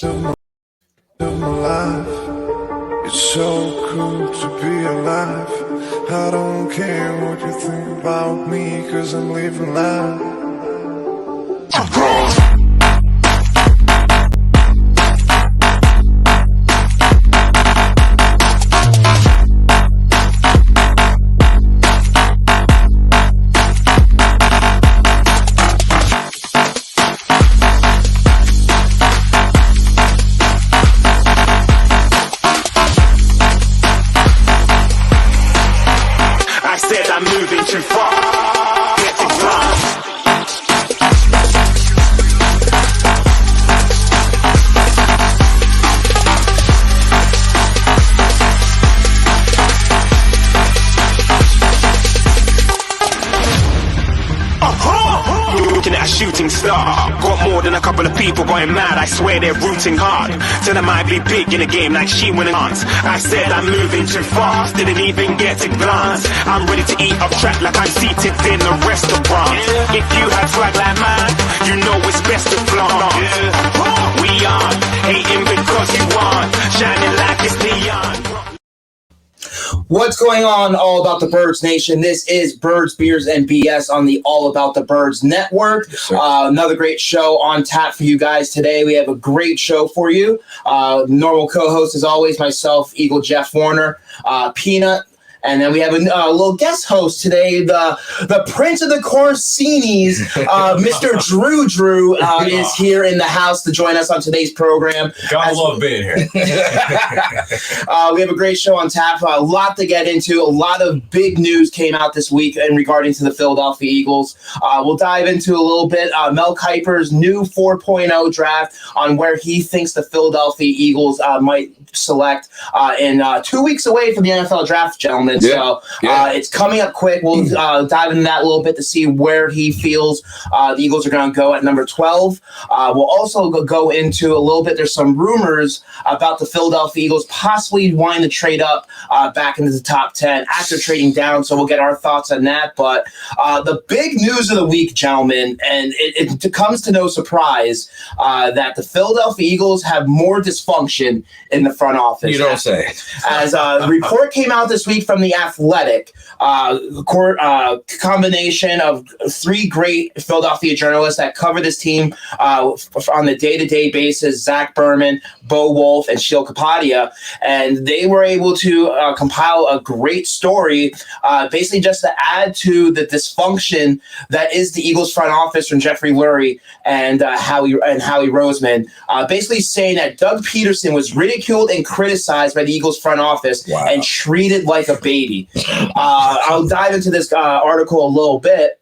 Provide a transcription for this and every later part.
I'm alive. It's so cool to be alive. I don't care what you think about me, 'cause I'm living life. I'm moving too far. Get the glass. Looking at a shooting star. Got more than a couple of people going mad. I swear they're rooting hard. Tell them I'd be big in the game like she winning once. I said I'm moving too fast. Didn't even get to glance. I'm ready to eat up track like I'm seated in a restaurant. If you have swag like mine, you know it's best to flaunt. We are hating because you want. Shining like it's neon. What's going on, All About the Birds Nation? This is Birds, Beers, and BS on the All About the Birds Network. Yes, another great show on tap for you guys today. We have a great show for you. Normal co-host, as always, myself, Eagle Jeff Warner, Peanut. And then we have a little guest host today, the Prince of the Corsinis, Mr. Drew is here in the house to join us on today's program. Gotta love being here. We have a great show on tap, a lot to get into. A lot of big news came out this week in regarding to the Philadelphia Eagles. We'll dive into a little bit Mel Kiper's new 4.0 draft on where he thinks the Philadelphia Eagles might select in 2 weeks away from the NFL draft, gentlemen. So it's coming up quick. We'll dive into that a little bit to see where he feels the Eagles are going to go at number 12. We'll also go into a little bit. There's some rumors about the Philadelphia Eagles possibly wanting to trade up back into the top 10 after trading down. So we'll get our thoughts on that. But the big news of the week, gentlemen, and it comes to no surprise that the Philadelphia Eagles have more dysfunction in the front office. You don't say. As a report came out this week from The Athletic, combination of three great Philadelphia journalists that cover this team on the day-to-day basis, Zach Berman, Bo Wolf, and Sheil Kapadia, and they were able to compile a great story basically just to add to the dysfunction that is the Eagles front office from Jeffrey Lurie and Howie Roseman, basically saying that Doug Peterson was ridiculed and criticized by the Eagles front office and treated like a baby. I'll dive into this article a little bit.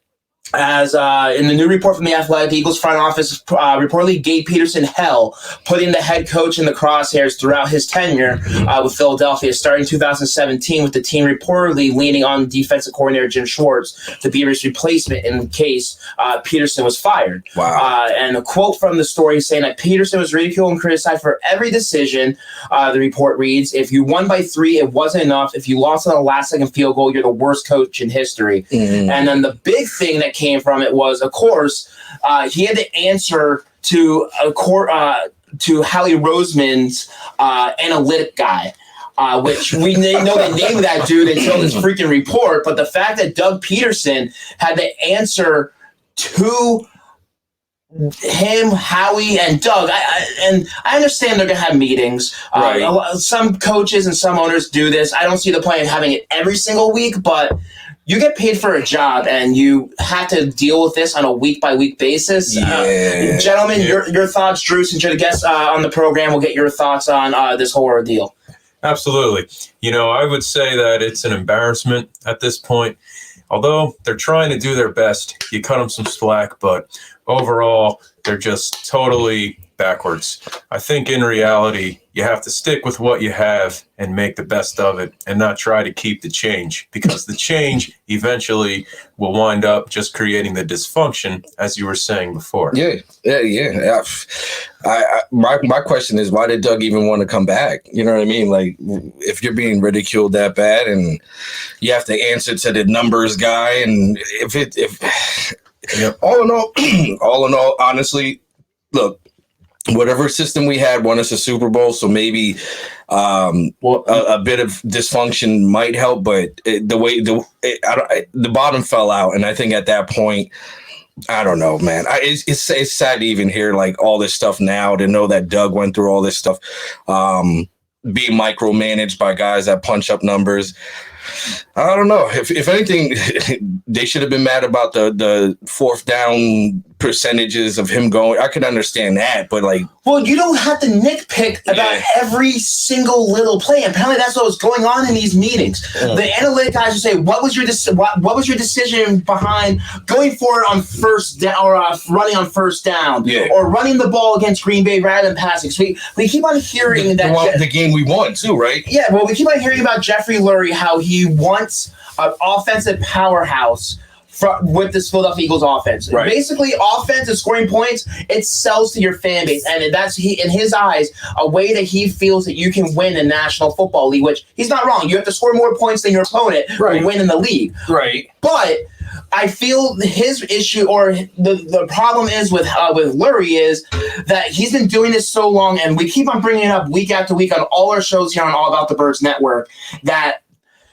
As in the new report from The Athletic, the Eagles front office reportedly gave Peterson hell, putting the head coach in the crosshairs throughout his tenure with Philadelphia, starting 2017, with the team reportedly leaning on defensive coordinator Jim Schwartz to be his replacement in case Peterson was fired. And a quote from the story saying that Peterson was ridiculed and criticized for every decision. The report reads, "If you won by 3, it wasn't enough. If you lost on the last-second field goal, you're the worst coach in history." And then the big thing that came from it was, of course, he had to answer to Howie Roseman's analytic guy, which we know the name of that dude until this freaking report. But the fact that Doug Peterson had to answer to him, Howie, and Doug, I understand they're going to have meetings. Some coaches and some owners do this. I don't see the point in having it every single week, but you get paid for a job, and you have to deal with this on a week-by-week basis. Gentlemen, your thoughts, Drew, since you're the guest on the program, we'll get your thoughts on this whole ordeal. Absolutely. I would say that it's an embarrassment at this point. Although they're trying to do their best, you cut them some slack, but overall, they're just totally backwards. I think in reality, you have to stick with what you have and make the best of it and not try to keep the change, because the change eventually will wind up just creating the dysfunction, as you were saying before. My question is, why did Doug even want to come back? You know what I mean? Like, if you're being ridiculed that bad and you have to answer to the numbers guy, and all in all, honestly, look, whatever system we had won us a Super Bowl, so maybe a bit of dysfunction might help. But the bottom fell out, and I think at that point, I don't know, man. It's sad to even hear like all this stuff now, to know that Doug went through all this stuff, being micromanaged by guys that punch up numbers. I don't know. If anything, they should have been mad about the fourth down percentages of him going. I could understand that, but like, well, you don't have to nitpick about every single little play. Apparently, that's what was going on in these meetings. The analytic guys would say, "What was your decision behind going for it on first down, or running on first down, or running the ball against Green Bay rather than passing?" So we keep on hearing the game we won too, right? Yeah, well, we keep on hearing about Jeffrey Lurie, how he wants an offensive powerhouse with this Philadelphia Eagles offense. Right. Basically, offense and scoring points, it sells to your fan base. And that's, in his eyes, a way that he feels that you can win the National Football League, which he's not wrong. You have to score more points than your opponent to win in the league. Right. But I feel his issue, or the problem is with Lurie, is that he's been doing this so long, and we keep on bringing it up week after week on all our shows here on All About the Birds Network, that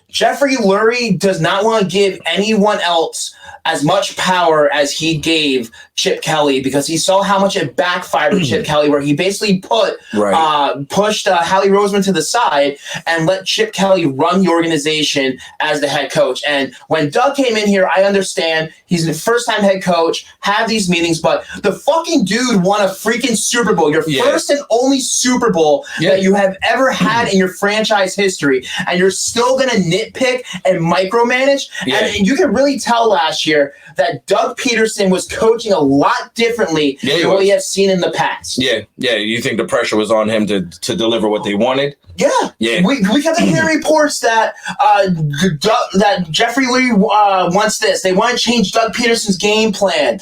Jeffrey Lurie does not want to give anyone else as much power as he gave Chip Kelly, because he saw how much it backfired with Chip Kelly, where he basically pushed Howie Roseman to the side and let Chip Kelly run the organization as the head coach. And when Doug came in here, I understand he's the first-time head coach, have these meetings, but the fucking dude won a freaking Super Bowl, your first and only Super Bowl that you have ever had in your franchise history, and you're still going to nitpick and micromanage. And you can really tell last year that Doug Peterson was coaching a lot differently than what we have seen in the past. Yeah. You think the pressure was on him to deliver what they wanted? Yeah. We kept hearing reports that that Jeffrey Lurie wants this. They want to change Doug Peterson's game plan.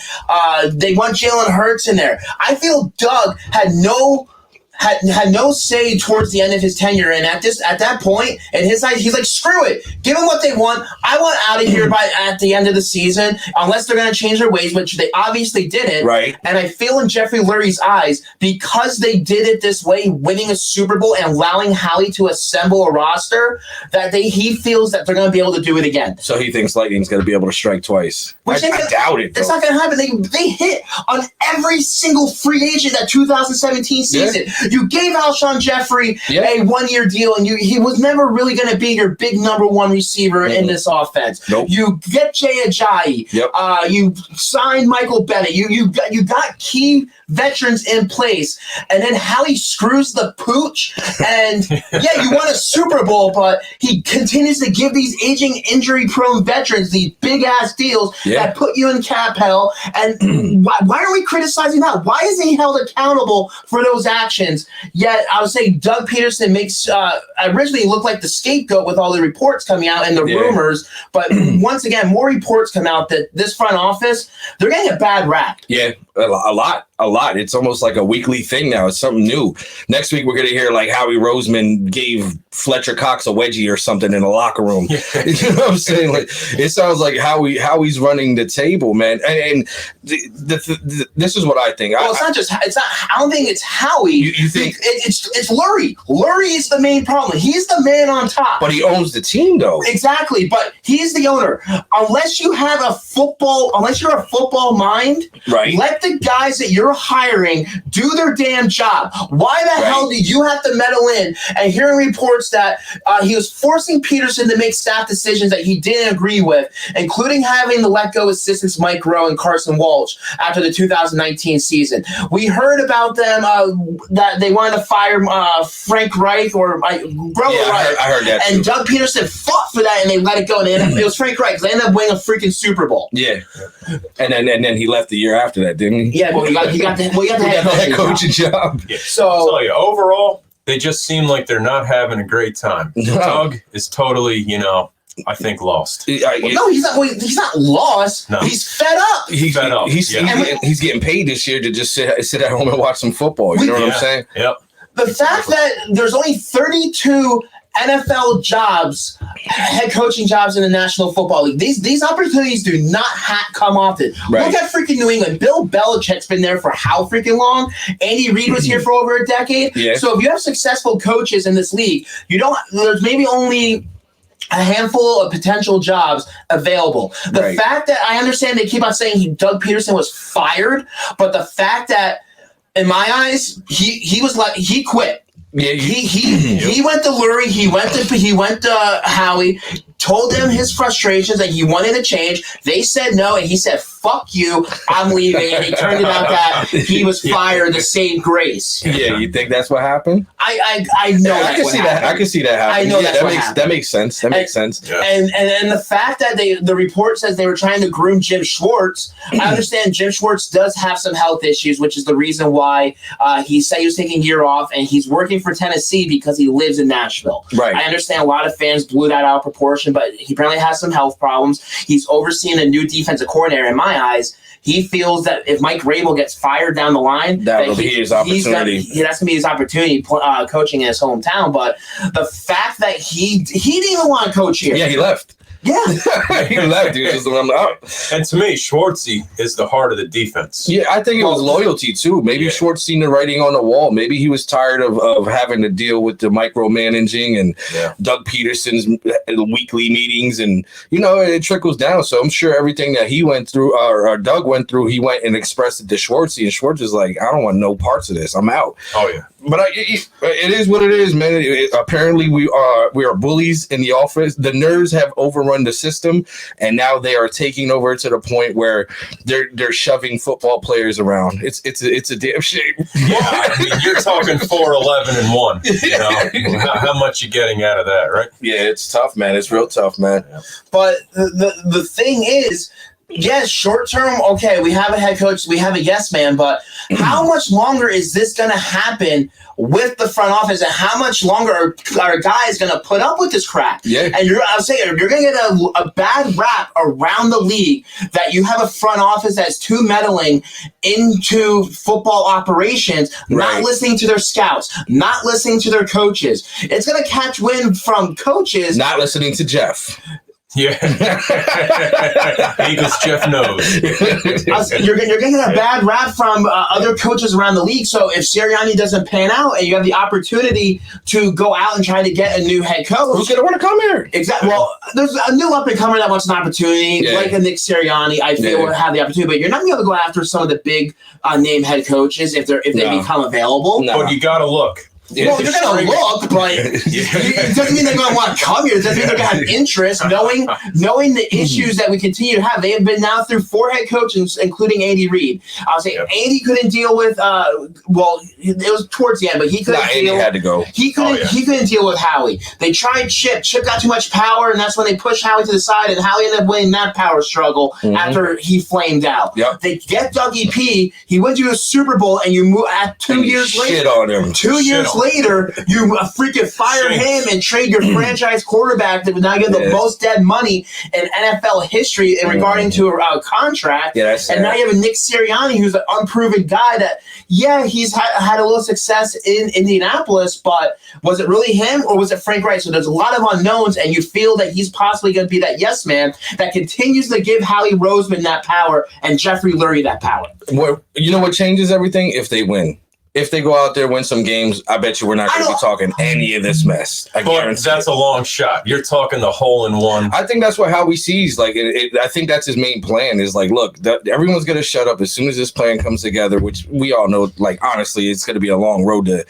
They want Jalen Hurts in there. I feel Doug had no say towards the end of his tenure, and at that point in his eyes, he's like, screw it, give them what they want. I want out of here at the end of the season, unless they're going to change their ways, which they obviously didn't. Right. And I feel in Jeffrey Lurie's eyes, because they did it this way, winning a Super Bowl and allowing Howie to assemble a roster, that he feels that they're going to be able to do it again. So he thinks Lightning's going to be able to strike twice. I doubt it. It's not going to happen. They hit on every single free agent that 2017 season. You gave Alshon Jeffrey a one-year deal, and he was never really going to be your big number one receiver in this offense. Nope. You get Jay Ajayi. You signed Michael Bennett. You got key veterans in place, and then Howie screws the pooch, and you won a Super Bowl, but he continues to give these aging, injury-prone veterans these big-ass deals that put you in cap hell. And why are we criticizing that? Why isn't he held accountable for those actions? Yet I would say Doug Peterson makes originally look like the scapegoat with all the reports coming out and the rumors, but once again, more reports come out that this front office, they're getting a bad rap. Yeah, a lot. It's almost like a weekly thing now. It's something new. Next week, we're going to hear like Howie Roseman gave Fletcher Cox a wedgie or something in the locker room. You know what I'm saying? Like, it sounds like Howie's running the table, man. And this is what I think. Well, I don't think it's Howie. You think it's Lurie. Lurie is the main problem. He's the man on top. But he owns the team, though. Exactly. But he's the owner. Unless you're a football mind, right? Let the guys that you're hiring do their damn job. Why the hell do you have to meddle in? And hearing reports that he was forcing Peterson to make staff decisions that he didn't agree with, including having to let go assistants Mike Rowe and Carson Walsh after the 2019 season. We heard about them that they wanted to fire Frank Reich or Reich. I heard that. And Doug Peterson fought for that, and they let it go. And it was Frank Reich. They ended up winning a freaking Super Bowl. Yeah, and then he left the year after that, didn't he? Yeah, well, he got the head coaching job. Yeah. So I'll tell you, overall, they just seem like they're not having a great time. Doug is totally, I think lost. No, he's not lost. No. He's fed up. He's fed up. He's getting paid this year to just sit at home and watch some football. You know what I'm saying? Yep. The fact that there's only 32 NFL jobs, head coaching jobs in the National Football League. These opportunities do not come often. Right. Look at freaking New England. Bill Belichick's been there for how freaking long? Andy Reid was here for over a decade. Yeah. So if you have successful coaches in this league, there's maybe only a handful of potential jobs available. The fact that I understand they keep on saying Doug Peterson was fired, but the fact that in my eyes, he quit. Yeah, he went to Lurie, he went to Howie, told them his frustrations and he wanted to change. They said no, and he said, "Fuck you, I'm leaving." And it turned out that he was fired to save grace. Yeah, you think that's what happened? I know. I can see that. I can see that happening. I know that's what happened. That makes sense. That makes sense. Yeah. And the fact that the report says they were trying to groom Jim Schwartz, I understand Jim Schwartz does have some health issues, which is the reason why he said he was taking a year off, and he's working for Tennessee because he lives in Nashville. Right. I understand a lot of fans blew that out of proportion, but he apparently has some health problems. He's overseeing a new defensive coordinator. In my eyes, he feels that if Mike Vrabel gets fired down the line, that'll be his opportunity. That's going to be his opportunity coaching in his hometown. But the fact that he didn't even want to coach here. Yeah, he left. Yeah. He left, dude. And to me, Schwartzy is the heart of the defense. Yeah, I think it was loyalty too. Maybe Schwartz seen the writing on the wall. Maybe he was tired of having to deal with the micromanaging and Doug Peterson's weekly meetings, and it trickles down. So I'm sure everything that he went through, or Doug went through, he went and expressed it to Schwartzy, and Schwartz is like, "I don't want no parts of this. I'm out." Oh yeah. But it is what it is, man. Apparently, we are bullies in the office. The nerds have overrun the system, and now they are taking over to the point where they're shoving football players around. It's a damn shame. Yeah, I mean, you're talking 4-11-1. How much you getting out of that, right? Yeah, it's tough, man. It's real tough, man. Yeah. But the thing is, yes, short term, okay, we have a head coach, we have a yes man, but how much longer is this going to happen with the front office, and how much longer are guys going to put up with this crap? Yeah. And you're going to get a bad rap around the league that you have a front office that's too meddling into football operations, not listening to their scouts, not listening to their coaches. It's going to catch wind from coaches. Not listening to Jeff. Yeah. Eagles Jeff knows. You're going to get a bad rap from other coaches around the league. So if Sirianni doesn't pan out and you have the opportunity to go out and try to get a new head coach, who's going to want to come here? Exactly. Well, there's a new up-and-comer that wants an opportunity, like a Nick Sirianni. I feel will have the opportunity, but you're not going to be able to go after some of the big name head coaches if they become available. No. But you got to look. Well, you're going to look, but it doesn't mean they're going to want to come here. It doesn't mean they're going to have interest, knowing the issues that we continue to have. They have been now through 4 head coaches, including Andy Reid. I'll say Andy couldn't deal with, it was towards the end, but he couldn't deal. Andy had to go. He couldn't deal with Howie. They tried Chip. Chip got too much power, and that's when they pushed Howie to the side, and Howie ended up winning that power struggle after he flamed out. Yep. They get Dougie P. He went to a Super Bowl, and you move at 2 years later. Shit on him. 2 years later, you freaking fire him and trade your franchise quarterback that would now get the most dead money in NFL history in regarding to a contract. Yeah, that's and now you have a Nick Sirianni who's an unproven guy that, he's had a little success in Indianapolis, but was it really him or was it Frank Reich? So there's a lot of unknowns, and you feel that he's possibly going to be that yes man that continues to give Howie Roseman that power and Jeffrey Lurie that power. You know what changes everything? If they win. If they go out there, win some games, I bet you we're not going to be talking any of this mess. But that's a long shot. You're talking the hole-in-one. I think that's what Howie sees. Like, I think that's his main plan is like, look, everyone's going to shut up as soon as this plan comes together, which we all know, like, honestly, it's going to be a long road to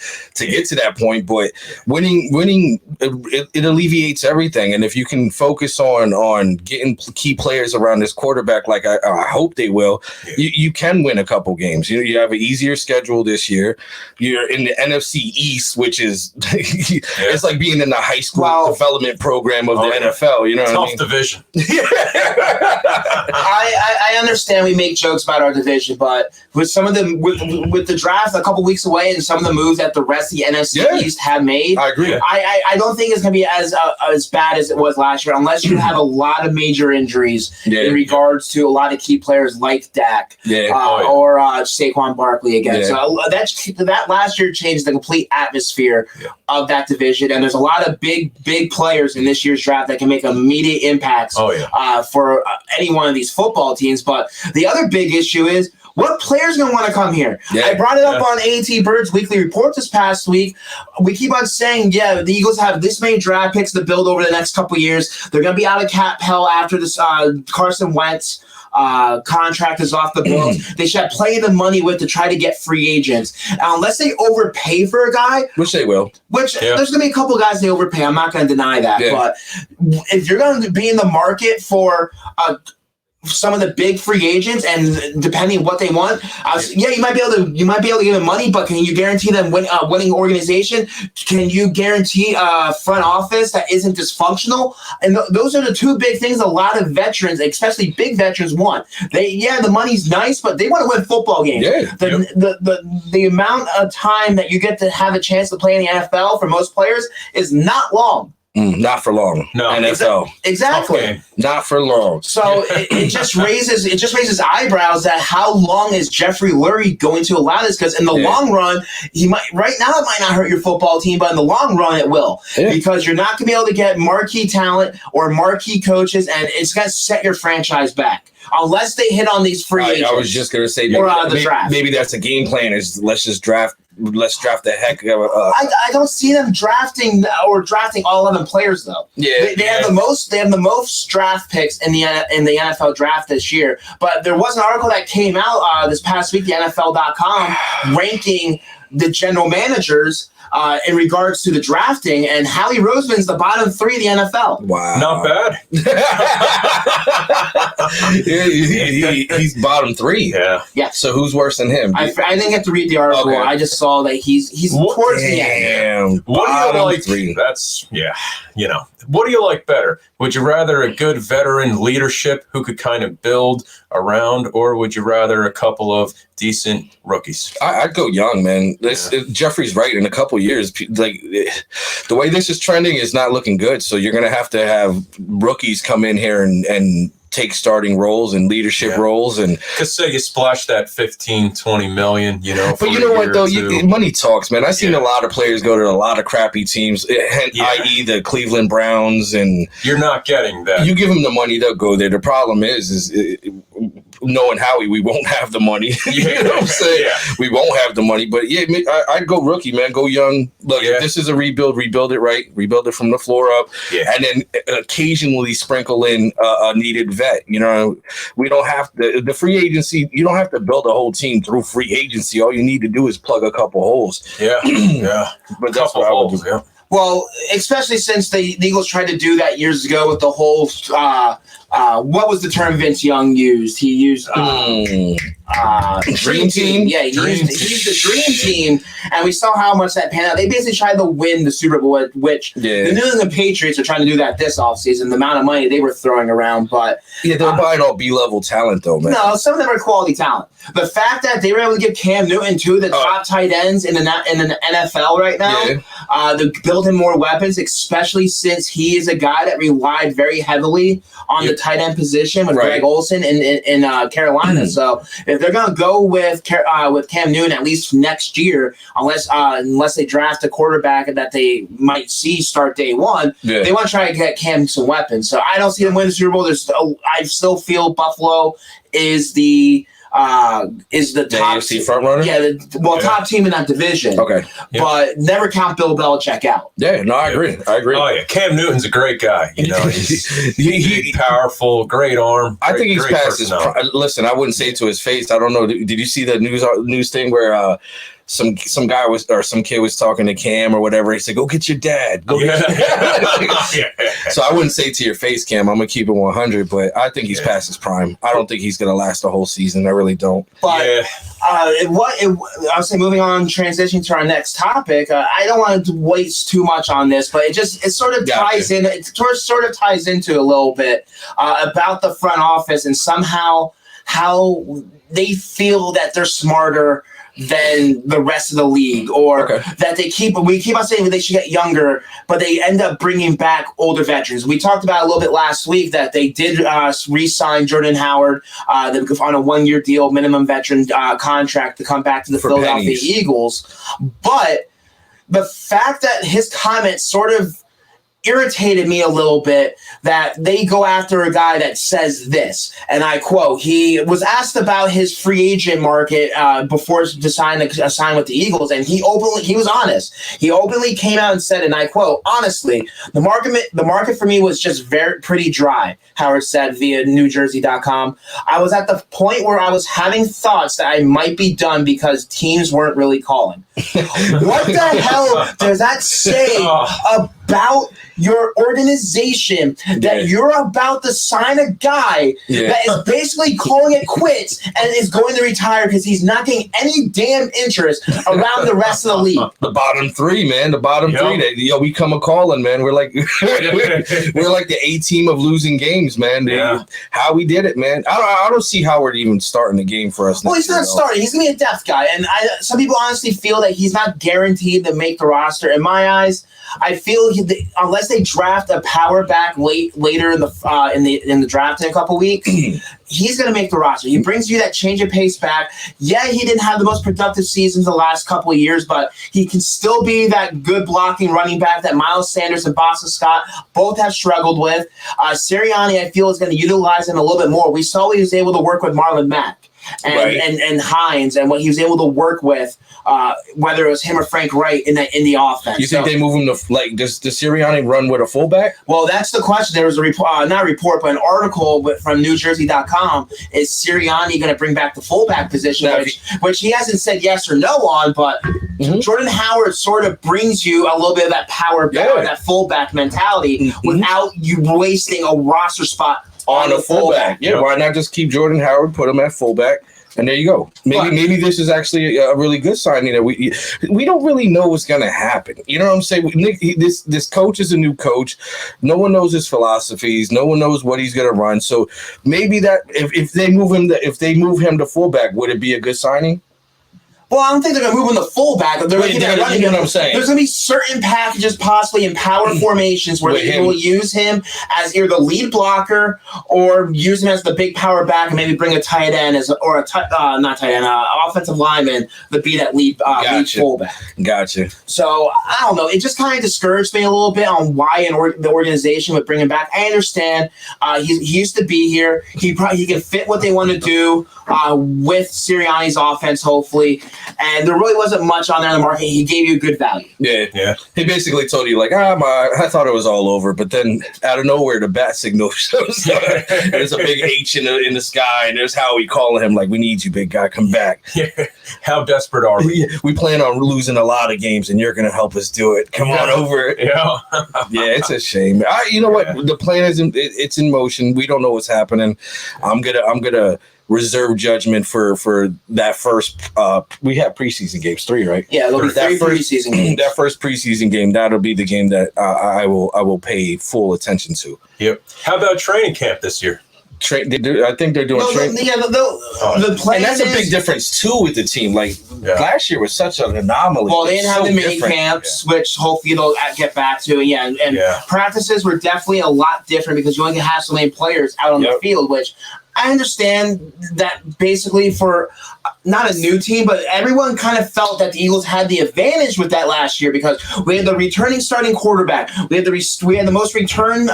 get to that point. But winning, it alleviates everything. And if you can focus on getting key players around this quarterback, like I hope they will, you can win a couple games. You have an easier schedule this year. You're in the NFC East, which is it's like being in the high school development program of the NFL. You know what I mean? Tough division. I understand we make jokes about our division, but with some of them with the draft a couple weeks away and some of the moves that the rest of the NFC East have made, I agree. I don't think it's going to be as bad as it was last year, unless you have a lot of major injuries in regards to a lot of key players like Dak or Saquon Barkley again. So that that last year changed the complete atmosphere of that division, and there's a lot of big players in this year's draft that can make immediate impacts for any one of these football teams. But the other big issue is, what players going to want to come here? Yeah, I brought it up on AT Bird's weekly report this past week. We keep on saying, the Eagles have this many draft picks to build over the next couple of years. They're going to be out of cap hell after this Carson Wentz contract is off the books. They should have plenty of the money to try to get free agents. Unless they overpay for a guy. Which they will. There's going to be a couple of guys they overpay. I'm not going to deny that. Yeah. But if you're going to be in the market for some of the big free agents, and depending on what they want, you might be able to give them money, but can you guarantee them winning organization? Can you guarantee a front office that isn't dysfunctional? And those are the two big things a lot of veterans, especially big veterans, want. The money's nice, but they want to win football games. Yeah. The amount of time that you get to have a chance to play in the NFL for most players is not long. Not for long. No, NFL. Exactly. Okay. Not for long. So it just raises eyebrows that how long is Jeffrey Lurie going to allow this? Because in the long run, it might not hurt your football team, but in the long run it will. Yeah. Because you're not going to be able to get marquee talent or marquee coaches, and it's going to set your franchise back. Unless they hit on these free agents. I was just going to say maybe that's a game plan, is let's draft the heck of I don't see them drafting all 11 players though. Yeah, they have the most. They have the most draft picks in the NFL draft this year. But there was an article that came out this past week, the NFL.com, ranking the general managers in regards to the drafting, and Howie Roseman's the bottom 3 of the NFL. Wow, not bad. He's bottom 3. Yeah. So who's worse than him? I didn't get to read the article. Okay. I just saw that he's towards the end. What do you like? 3. That's What do you like better? Would you rather a good veteran leadership who could kind of build around, or would you rather a couple of decent rookies? I'd go young, man. Jeffrey's right. In a couple years, like the way this is trending is not looking good. So you're going to have rookies come in here and take starting roles and leadership roles, and because say you splash that 15-20 million, but you know what though, money talks, man. I've seen a lot of players go to a lot of crappy teams, i.e. the Cleveland Browns, and you're not getting that. You give them the money, they'll go there. The problem is knowing Howie, we won't have the money. You know what I'm saying? We won't have the money, but I'd go rookie, man. Go young. Look, if this is a rebuild it right, rebuild it from the floor up, and then occasionally sprinkle in a needed vet. We don't have the free agency. You don't have to build a whole team through free agency. All you need to do is plug a couple holes. But that's what I would do. Well, especially since the Eagles tried to do that years ago with the whole what was the term Vince Young used? He used dream team. Yeah, he used the dream team, and we saw how much that panned out. They basically tried to win the Super Bowl, which the New England Patriots are trying to do that this offseason. The amount of money they were throwing around, but they're buying all B-level talent, though, man. No, some of them are quality talent. The fact that they were able to give Cam Newton two of the top tight ends in the NFL right now, to build him more weapons, especially since he is a guy that relied very heavily on the tight end position with Greg Olsen in Carolina. So if they're going to go with Cam Newton at least next year, unless they draft a quarterback that they might see start day one, they want to try to get Cam some weapons. So I don't see them win the Super Bowl. I still feel Buffalo is the top AFC front runner. Top team in that division. Okay, but never count Bill Belichick out. I agree. Oh yeah, Cam Newton's a great guy. He's powerful, great arm. I think he's past his. Listen, I wouldn't say it to his face. I don't know. Did you see the news thing where some guy some kid was talking to Cam or whatever? He said, "Go get your dad." Go get your dad. So I wouldn't say to your face, Cam. I'm gonna keep it 100, but I think he's past his prime. I don't think he's gonna last the whole season. I really don't. But I was saying, moving on, transitioning to our next topic. I don't want to waste too much on this, but it sort of ties in. It sort of ties into a little bit about the front office and somehow how they feel that they're smarter than the rest of the league, or that we keep on saying they should get younger, but they end up bringing back older veterans. We talked about a little bit last week that they did re-sign Jordan Howard on a 1-year deal, minimum veteran contract to come back to the Philadelphia Eagles. But the fact that his comments sort of irritated me a little bit, that they go after a guy that says this, and I quote, he was asked about his free agent market before deciding to sign with the Eagles, and he was honest. He openly came out and said, and I quote, honestly, the market for me was just pretty dry, Howard said via NewJersey.com. I was at the point where I was having thoughts that I might be done because teams weren't really calling. What the hell does that say about your organization, that you're about to sign a guy that is basically calling it quits and is going to retire because he's not getting any damn interest around the rest of the league? The bottom three, man. The bottom three. We come a calling, man. We're like we're like the A team of losing games, man. How we did it, man. I don't see Howard even starting the game for us. Well, he's not starting. He's gonna be a depth guy, and some people honestly feel that he's not guaranteed to make the roster. In my eyes, I feel unless they draft a power back later in the draft in a couple weeks, he's going to make the roster. He brings you that change of pace back. Yeah, he didn't have the most productive seasons the last couple of years, but he can still be that good blocking running back that Miles Sanders and Boston Scott both have struggled with. Sirianni, I feel, is going to utilize him a little bit more. We saw he was able to work with Marlon Mack and Hines, and what he was able to work with, whether it was him or Frank Wright in the offense. You think they move him to does Sirianni run with a fullback? Well, that's the question. There was a report, not a report, but an article from NewJersey.com. Is Sirianni going to bring back the fullback position, which he hasn't said yes or no on, but Jordan Howard sort of brings you a little bit of that power back, that fullback mentality without you wasting a roster spot on a fullback. Why not just keep Jordan Howard, put him at fullback, and there you go. Maybe this is actually a really good signing that we don't really know what's going to happen. You know what I'm saying? This coach is a new coach. No one knows his philosophies. No one knows what he's going to run. So maybe that if they move him to fullback, would it be a good signing? Well, I don't think they're going to move him to fullback. They're going to running. You know what I'm saying? There's going to be certain packages, possibly in power formations, where they will use him as either the lead blocker or use him as the big power back, and maybe bring a tight end offensive lineman to be that lead fullback. Gotcha. So I don't know. It just kind of discouraged me a little bit on why the organization would bring him back. I understand he used to be here. He can fit what they want to do with Sirianni's offense, hopefully. And there really wasn't much on there in the market. He gave you good value. Yeah. He basically told you, like, I thought it was all over. But then out of nowhere, the bat signal shows up. There's a big H in the sky. And there's Howie calling him, like, we need you, big guy. Come back. How desperate are we? We plan on losing a lot of games, and you're going to help us do it. Come on over. Yeah, it's a shame. You know what? The plan is it's in motion. We don't know what's happening. I'm gonna reserve judgment for that first. We have preseason games, 3, right? Yeah, there'll be 3 preseason games. That first preseason game, that'll be the game that I will pay full attention to. Yep. How about training camp this year? I think they're doing training. The plan, and that's a big difference too with the team. Like last year was such an anomaly. Well, they didn't have the mini camps, which hopefully they'll get back to. And practices were definitely a lot different because you only have so many players out on the field, which I understand that basically for not a new team, but everyone kind of felt that the Eagles had the advantage with that last year because we had the returning starting quarterback. We had the most return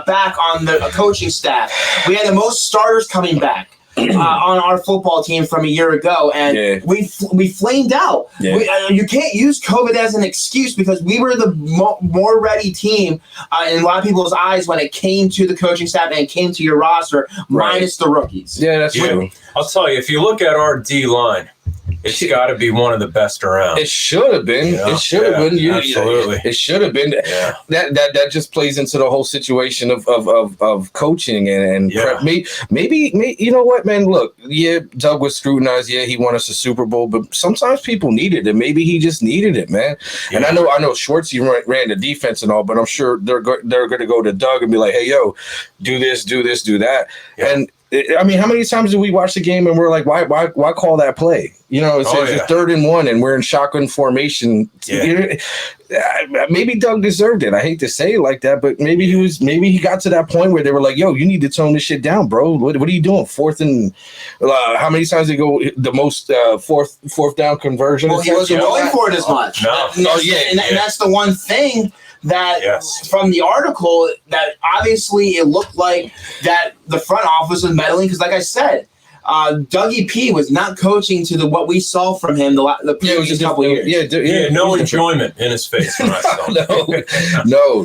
back on the coaching staff. We had the most starters coming back on our football team from a year ago, and we flamed out. You can't use COVID as an excuse because we were the more ready team in a lot of people's eyes when it came to the coaching staff and it came to your roster, minus the rookies. Yeah, that's true. I'll tell you, if you look at our D-line, it's got to be one of the best around. It should have been. It should have been. Absolutely. It should have been. Yeah. That just plays into the whole situation of coaching and prep. Maybe you know what, man? Look, Doug was scrutinized. Yeah, he won us a Super Bowl, but sometimes people needed it. Maybe he just needed it, man. Yeah. And I know Schwartzy ran the defense and all, but I'm sure they're going to go to Doug and be like, hey, yo, do this, do that. Yeah. And I mean, how many times did we watch the game and we're like, why call that play? You know, it's a 3rd and 1 and we're in shotgun formation. Yeah. Maybe Doug deserved it. I hate to say it like that, but maybe he got to that point where they were like, yo, you need to tone this shit down, bro. What are you doing? 4th and how many times did they go the most fourth down conversion? Well, he wasn't going for it as much. No. And that's the one thing that from the article that obviously it looked like that the front office was meddling because, like I said, Dougie P was not coaching to what we saw from him the previous couple years. Yeah, no enjoyment in his face when I saw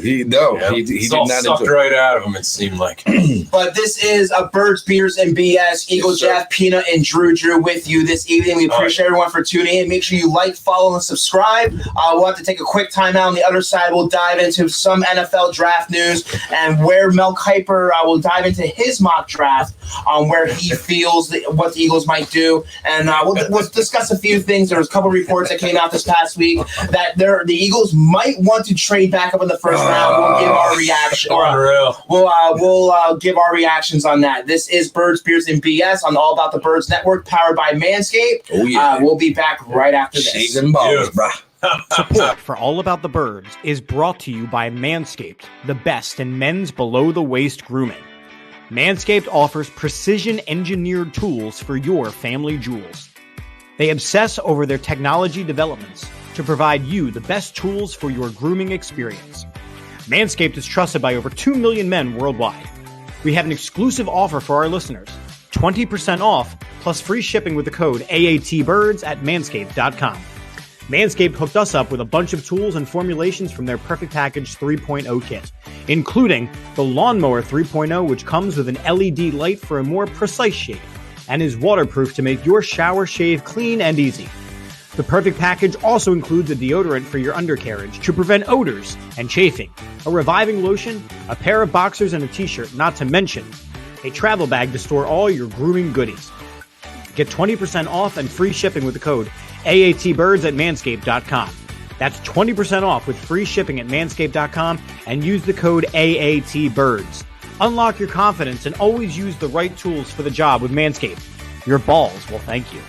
he did not sucked right out of him. It seemed like. But this is a Birds, Beers, and BS. Eagle Jeff, Peanut, and Drew with you this evening. We appreciate everyone for tuning in. Make sure you like, follow, and subscribe. We'll have to take a quick time out. On the other side, we'll dive into some NFL draft news and where Mel Kiper will dive into his mock draft on where he feels what the Eagles might do, and we'll discuss a few things. There was a couple reports that came out this past week that the Eagles might want to trade back up in the first round. We'll give our reaction. We'll give our reactions on that. This is Birds, Beers, and BS on the All About the Birds Network, powered by Manscape. Oh yeah, we'll be back right after this. Shades and balls, bro. Support for All About the Birds is brought to you by Manscaped, the best in men's below-the-waist grooming. Manscaped offers precision-engineered tools for your family jewels. They obsess over their technology developments to provide you the best tools for your grooming experience. Manscaped is trusted by over 2 million men worldwide. We have an exclusive offer for our listeners, 20% off plus free shipping with the code AATBIRDS at manscaped.com. Manscaped hooked us up with a bunch of tools and formulations from their Perfect Package 3.0 kit, including the Lawnmower 3.0, which comes with an LED light for a more precise shave and is waterproof to make your shower shave clean and easy. The Perfect Package also includes a deodorant for your undercarriage to prevent odors and chafing, a reviving lotion, a pair of boxers and a t-shirt, not to mention a travel bag to store all your grooming goodies. Get 20% off and free shipping with the code AATBIRDS at manscaped.com. That's 20% off with free shipping at manscaped.com and use the code AATBIRDS. Unlock your confidence and always use the right tools for the job with Manscaped. Your balls will thank you.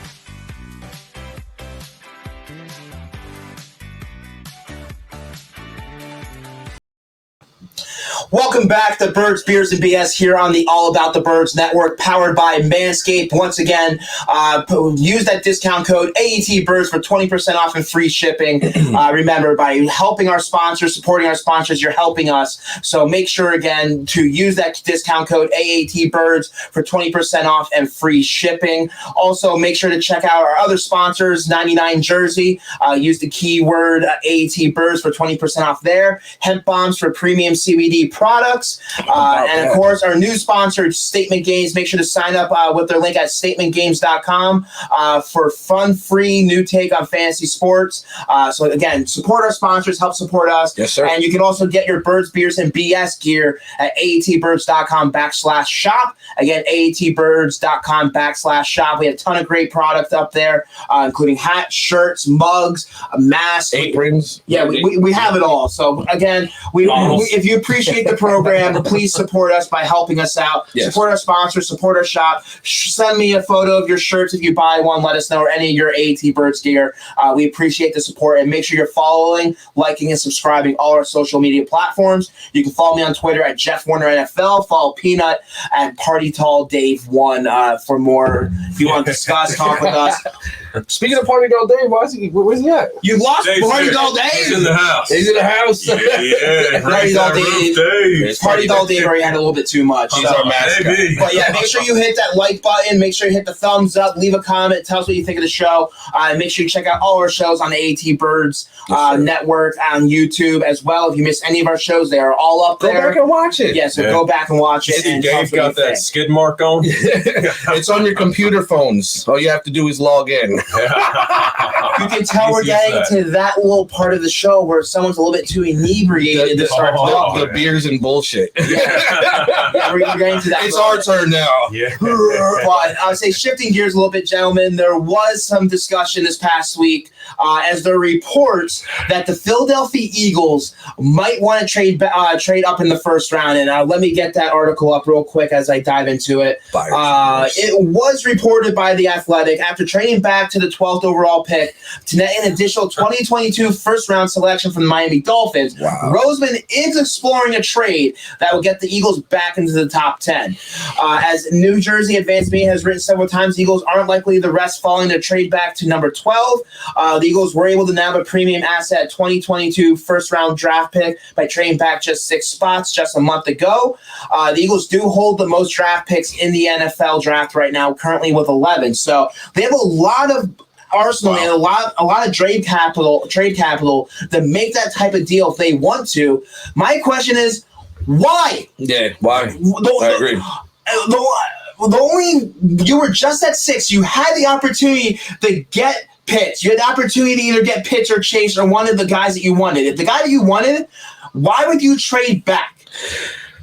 Welcome back to Birds, Beers, and BS here on the All About the Birds Network, powered by Manscaped. Once again, use that discount code AETBIRDS for 20% off and free shipping. Remember, by helping our sponsors, supporting our sponsors, you're helping us. So make sure, again, to use that discount code AATBIRDS for 20% off and free shipping. Also, make sure to check out our other sponsors, 99 Jersey. Use the keyword AATBIRDS for 20% off there. Hemp Bombs for premium CBD products. And of course, our new sponsor, Statement Games. Make sure to sign up with their link at statementgames.com for fun, free new take on fantasy sports. So again, support our sponsors, help support us. Yes, sir. And you can also get your Birds, Beers, and BS gear at aatbirds.com/shop. Again, aatbirds.com/shop. We have a ton of great product up there, including hats, shirts, mugs, masks, aprons. Yeah, we have it all. So again, if you appreciate the program, please support us by helping us out. Yes. Support our sponsors, support our shop. Send me a photo of your shirts if you buy one. Let us know, or any of your AT Birds gear. We appreciate the support, and make sure you're following, liking, and subscribing all our social media platforms. You can follow me on Twitter at Jeff Warner NFL. Follow Peanut at Party Tall Dave 1 for more. If you want to discuss, talk with us. Speaking of Party Tall Dave, where's he at? You lost Party Tall Dave. He's in the house. He's in the house. Yeah. Party Tall Dave. Party Tall Dave already had a little bit too much. He's our mascot. But yeah, make sure you hit that like button. Make sure you hit the thumbs up. Leave a comment. Tell us what you think of the show. Make sure you check out all our shows on the AT Birds Network on YouTube as well. If you miss any of our shows, they are all up there. Go back and watch it. Yeah, so go back and watch it. And Dave got that skid mark on. It's on your computer phones. All you have to do is log in. You can tell we're getting into that little part of the show where someone's a little bit too inebriated to start talking. The beers and bullshit. Yeah, we're getting to that. It's our turn now. Yeah. But I would say shifting gears a little bit, gentlemen, there was some discussion this past week as there are reports that the Philadelphia Eagles might want to trade up in the first round. And let me get that article up real quick as I dive into it. It was reported by The Athletic after trading back to the 12th overall pick to net an additional 2022 first-round selection from the Miami Dolphins. Wow. Roseman is exploring a trade that will get the Eagles back into the top 10. As New Jersey Advanced Media has written several times, the Eagles aren't likely the rest falling to trade back to number 12. The Eagles were able to nab a premium asset 2022 first-round draft pick by trading back just 6 spots just a month ago. The Eagles do hold the most draft picks in the NFL draft right now, currently with 11. So they have a lot of arsenal and a lot of trade capital to make that type of deal if they want to. My question is, why? Yeah, why? I agree. The only you were just at 6. You had the opportunity to get Pitts. You had the opportunity to either get Pitts or Chase or one of the guys that you wanted. If the guy that you wanted, why would you trade back?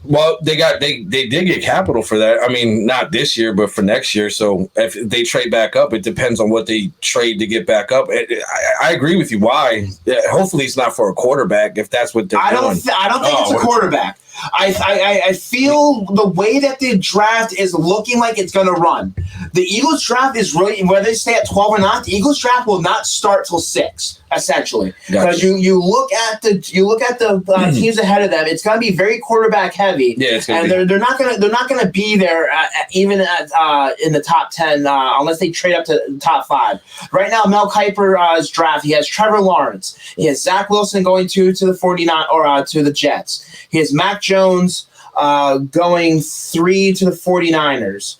Well, they did get capital for that. I mean, not this year, but for next year. So if they trade back up, it depends on what they trade to get back up. I agree with you. Why? Hopefully, it's not for a quarterback. If that's what they're doing. I don't think it's a quarterback. I feel the way that the draft is looking like it's going to run. The Eagles draft is really, whether they stay at 12 or not, the Eagles draft will not start till 6, essentially. Because you look at the teams ahead of them, it's going to be very quarterback heavy. Yeah, it's and they're not going to be there even in the top 10 unless they trade up to the top 5. Right now, Mel Kiper's draft, he has Trevor Lawrence, he has Zach Wilson going to the 49 or to the Jets. He has Mac Jones going 3 to the 49ers.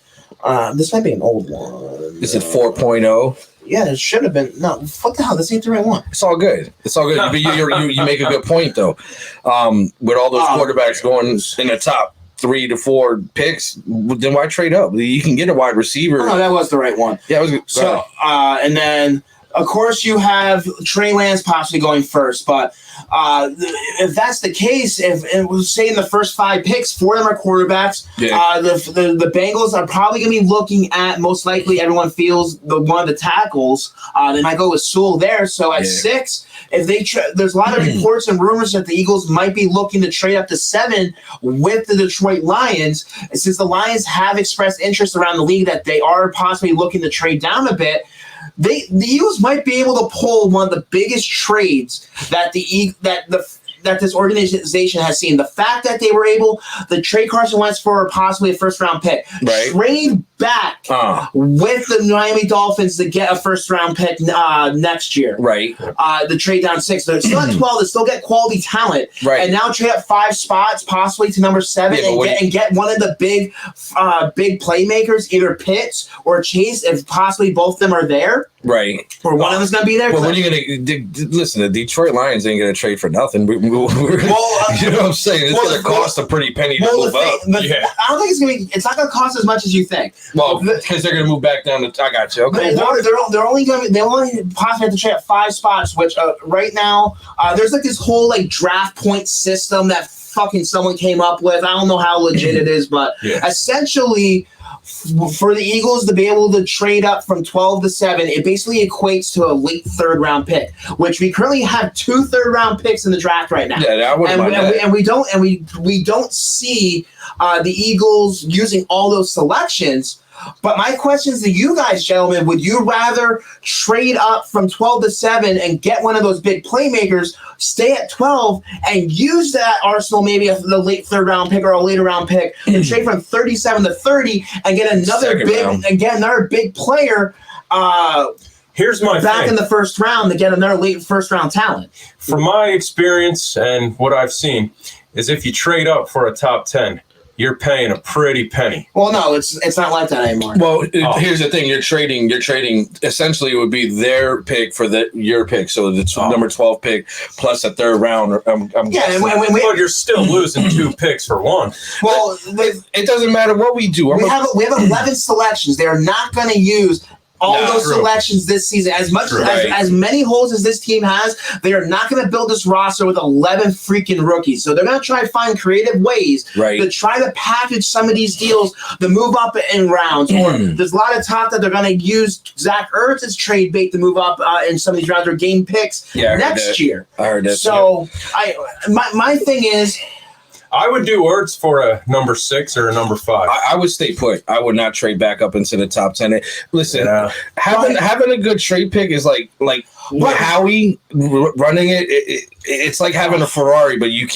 This might be an old one. Is it 4.0? Yeah, it should have been. No, what the hell? This ain't the right one. It's all good. But you make a good point, though. With all those quarterbacks going in the top 3 to 4 picks, then why trade up? You can get a wide receiver. Oh, that was the right one. Yeah, it was good. So, and then, of course, you have Trey Lance possibly going first, but if that's the case, if it was say in the first 5 picks, 4 of them are quarterbacks. Yeah. The Bengals are probably going to be looking at, most likely everyone feels, one of the tackles. They might go with Sewell there. So at 6, if they there's a lot of reports and rumors that the Eagles might be looking to trade up to 7 with the Detroit Lions. And since the Lions have expressed interest around the league that they are possibly looking to trade down a bit, the Eagles might be able to pull one of the biggest trades that that this organization has seen. The fact that they were able to trade Carson Wentz for possibly a first-round pick, trade back with the Miami Dolphins to get a first-round pick next year. Right. The trade down 6. They're still at 12. They still get quality talent. Right. And now trade up 5 spots, possibly to number 7, and get one of the big playmakers, either Pitts or Chase, if possibly both of them are there. Right. Or one of them's going to be there. Well, when are you going to listen? The Detroit Lions ain't going to trade for nothing. You know what I'm saying? It's going to cost a pretty penny to move up. I don't think it's going to be. It's not going to cost as much as you think. Well, because they're going to move back down to. I got you. Okay. They're only going to. They only possibly have to trade at 5 spots, which right now there's like this whole like draft point system that fucking someone came up with. I don't know how legit it is, but essentially, for the Eagles to be able to trade up from 12 to 7, it basically equates to a late 3rd round pick, which we currently have 2 3rd-round picks in the draft right now. Yeah, I wouldn't mind that. And we don't see the Eagles using all those selections. But my question is to you guys, gentlemen, would you rather trade up from 12 to 7 and get one of those big playmakers, stay at 12, and use that arsenal, maybe the late 3rd round pick or a later round pick, and trade from 37 to 30 and get another big player Here's my back thing. in the 1st round to get another late 1st round talent? From my experience and what I've seen, is if you trade up for a top 10, you're paying a pretty penny. Well, no, it's not like that anymore. Well, here's the thing: you're trading. Essentially, it would be their pick for your pick. So the number 12 pick plus a 3rd round. I'm guessing. But you're still losing 2 picks for 1. Well, it doesn't matter what we do. We have 11 selections. They are not going to use all those selections this season. As much as many holes as this team has, they are not going to build this roster with 11 freaking rookies. So they're going to try to find creative ways to try to package some of these deals to move up in rounds. Or there's a lot of talk that they're going to use Zach Ertz as trade bait to move up in some of these rounds or gain picks next year. I heard that. So my thing is, I would do Ertz for a number 6 or a number 5. I would stay put. I would not trade back up into the top 10. Listen, having a good trade pick is like Howie running it. It's like having a Ferrari, but you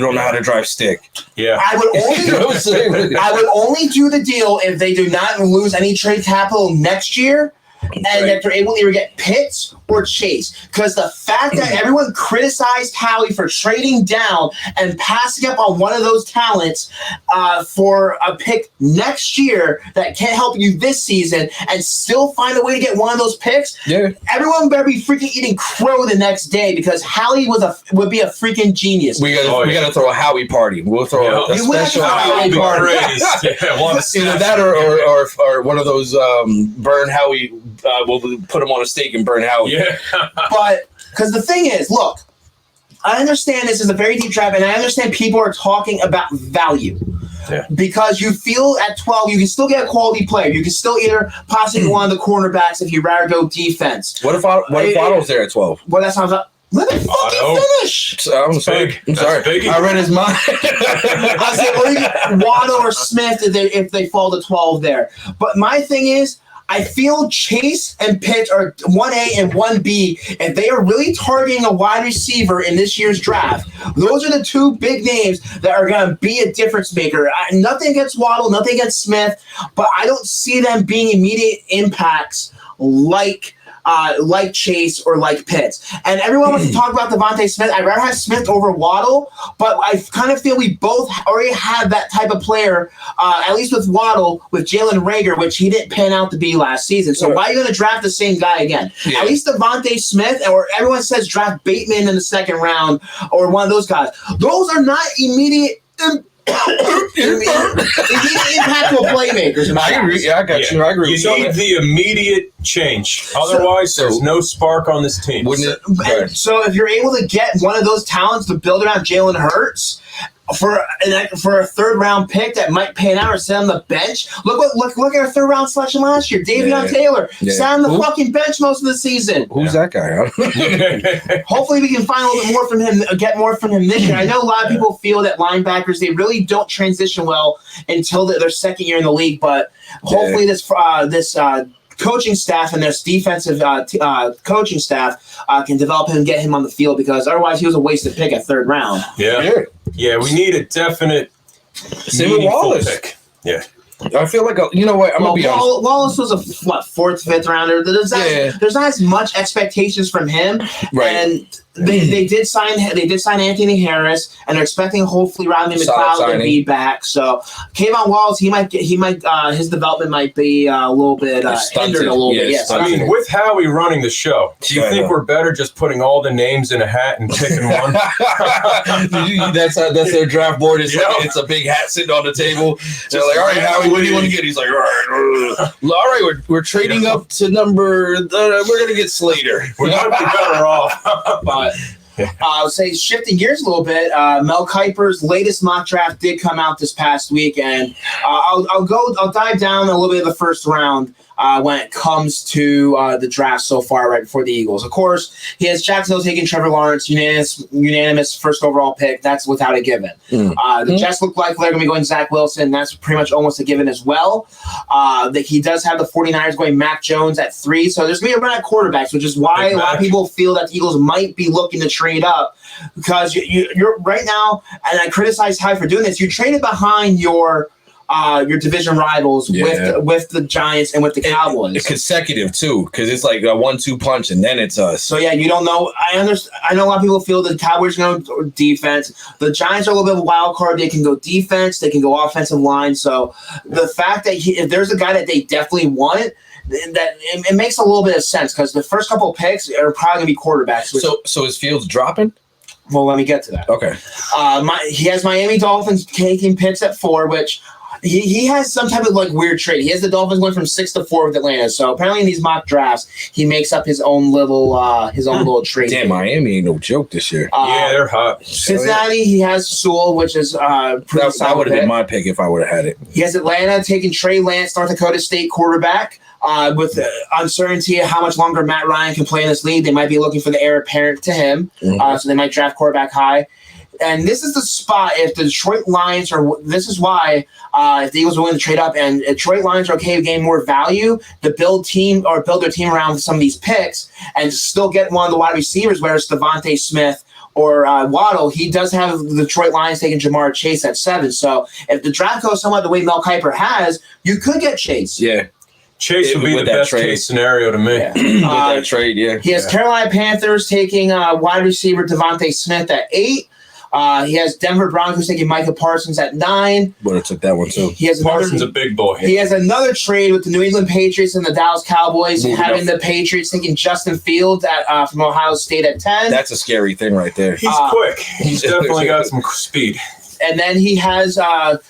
don't know how to drive stick. Yeah, I would only do the deal if they do not lose any trade capital next year. And that they're able to either get Pitts or Chase. Because the fact that everyone criticized Howie for trading down and passing up on one of those talents for a pick next year that can't help you this season and still find a way to get one of those picks, everyone better be freaking eating crow the next day because Howie would be a freaking genius. We gotta throw a Howie party. We'll throw a special Howie party. Either that or one of those burn Howie. We'll put him on a stake and burn Howie. Yeah. But because the thing is, look, I understand this is a very deep draft, and I understand people are talking about value. Yeah. Because you feel at 12, you can still get a quality player. You can still either possibly one of the cornerbacks if you rather go defense. What if Otto's there at 12? Well, that sounds like. Let me fucking finish. I'm sorry. I read his mind. I said, or you get Waddle or Smith if they fall to 12 there. But my thing is, I feel Chase and Pitts are 1A and 1B. If they are really targeting a wide receiver in this year's draft, those are the two big names that are going to be a difference maker. Nothing against Waddle, nothing against Smith, but I don't see them being immediate impacts like Chase or like Pitts. And everyone wants to talk about Devontae Smith. I'd rather have Smith over Waddle, but I kind of feel we both already have that type of player, at least with Waddle, with Jalen Reagor, which he didn't pan out to be last season. So why are you going to draft the same guy again? Yeah. At least Devontae Smith, or everyone says draft Bateman in the second round, or one of those guys. Those are not immediate impactful playmakers. I agree. Yeah, I got you. I agree. You need the immediate change. Otherwise, there's no spark on this team. So if you're able to get one of those talents to build around Jalen Hurts for a third round pick that might pan out or sit on the bench, look at our third round selection last year. Davion Taylor sat on the fucking bench most of the season. Who's that guy? Hopefully we can find a little bit more from him, get more from him this year. I know a lot of people feel that linebackers, they really don't transition well until their second year in the league, but hopefully this coaching staff and this defensive coaching staff can develop him and get him on the field, because otherwise he was a wasted pick at third round. Yeah, we need a definite Wallace pick. Yeah. I feel like you know what? I'm gonna be honest. Wallace was a fourth, fifth rounder. There's not as much expectations from him, and they did sign Anthony Harris, and they're expecting hopefully Rodney McLeod to be back. So Kayvon Wallace, his development might be a little bit hindered a little bit. Yes, I mean, with Howie running the show, do you think we're better just putting all the names in a hat and picking one? That's their draft board. It's a big hat sitting on the table. They're like, all right, Howie, what do you want to get? He's like, all right, we're trading up to number. We're gonna get Slater. We're gonna be better off. But I'll say, shifting gears a little bit, Mel Kiper's latest mock draft did come out this past week, and I'll dive down a little bit of the first round when it comes to the draft so far, right before the Eagles. Of course, he has Jacksonville taking Trevor Lawrence, unanimous first overall pick. That's without a given. The Jets look like they're going to be going Zach Wilson. That's pretty much almost a given as well. He does have the 49ers going Mac Jones at 3. So there's going to be a run at quarterbacks, which is why a lot of people feel that the Eagles might be looking to trade up, because you're right now, and I criticize Ty for doing this, you traded behind your division rivals with the Giants and with the Cowboys. It's consecutive too, because it's like a 1-2 punch, and then it's us. So you don't know. I understand. I know a lot of people feel the Cowboys are going to go defense. The Giants are a little bit of a wild card. They can go defense. They can go offensive line. So the fact that if there's a guy that they definitely want, that it makes a little bit of sense, because the first couple of picks are probably going to be quarterbacks. So is Fields dropping? Well, let me get to that. Okay. He has Miami Dolphins taking picks at 4, which he has some type of like weird trade. He has the Dolphins going from 6-4 with Atlanta. So apparently in these mock drafts, he makes up his own little trade. Damn, Miami ain't no joke this year. Yeah, they're hot. Cincinnati, he has Sewell, which is pretty solid. That would have been my pick if I would have had it. He has Atlanta taking Trey Lance, North Dakota State quarterback. With uncertainty of how much longer Matt Ryan can play in this league, they might be looking for the heir apparent to him. So they might draft quarterback high. And this is the spot if the Detroit Lions are. This is why if the Eagles are willing to trade up and Detroit Lions are okay with getting more value to build their team around some of these picks and still get one of the wide receivers, whether it's Devontae Smith or Waddle. He does have the Detroit Lions taking Jamar Chase at 7. So if the draft goes somewhat the way Mel Kiper has, you could get Chase. Yeah. Chase would be the best case scenario to me. Yeah. With that trade, yeah. He has Carolina Panthers taking wide receiver Devontae Smith at 8. He has Denver Broncos taking Micah Parsons at 9. Would have took that one too. He has Parsons a big boy. He has another trade with the New England Patriots and the Dallas Cowboys, having the Patriots taking Justin Fields from Ohio State at 10. That's a scary thing right there. He's quick. He's definitely got some speed. And then he has the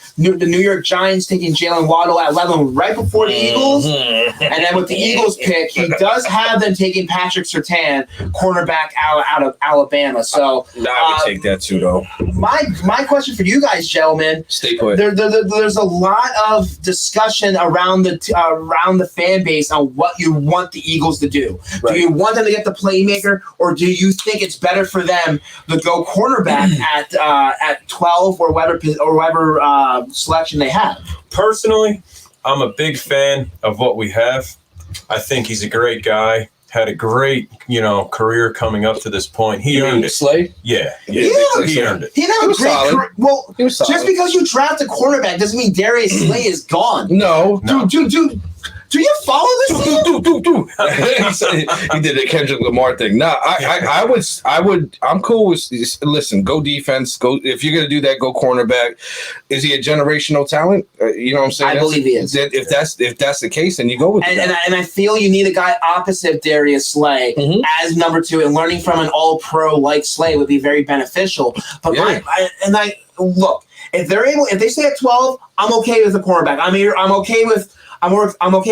New York Giants taking Jalen Waddle at 11 right before the Eagles. And then with the Eagles pick, he does have them taking Patrick Surtain, cornerback out of Alabama. So I would take that too, though. My question for you guys, gentlemen. Stay put. There's a lot of discussion around the fan base on what you want the Eagles to do. Right. Do you want them to get the playmaker, or do you think it's better for them to go cornerback at 12 or whatever selection they have? Personally, I'm a big fan of what we have. I think he's a great guy. Had a great, career coming up to this point. He earned it. Slay? Yeah. He earned it. He had a great career. Well, he was solid. Just because you draft a cornerback doesn't mean Darius Slay is gone. No. Dude. Do you follow this? He did the Kendrick Lamar thing. No, I'm cool with. Listen, go defense. Go if you're gonna do that. Go cornerback. Is he a generational talent? You know what I'm saying? I believe he is. If that's the case, then you go with that. And I feel you need a guy opposite Darius Slay as number 2, and learning from an All-Pro like Slay would be very beneficial. But look, if they stay at 12, I'm okay with the cornerback. I'm okay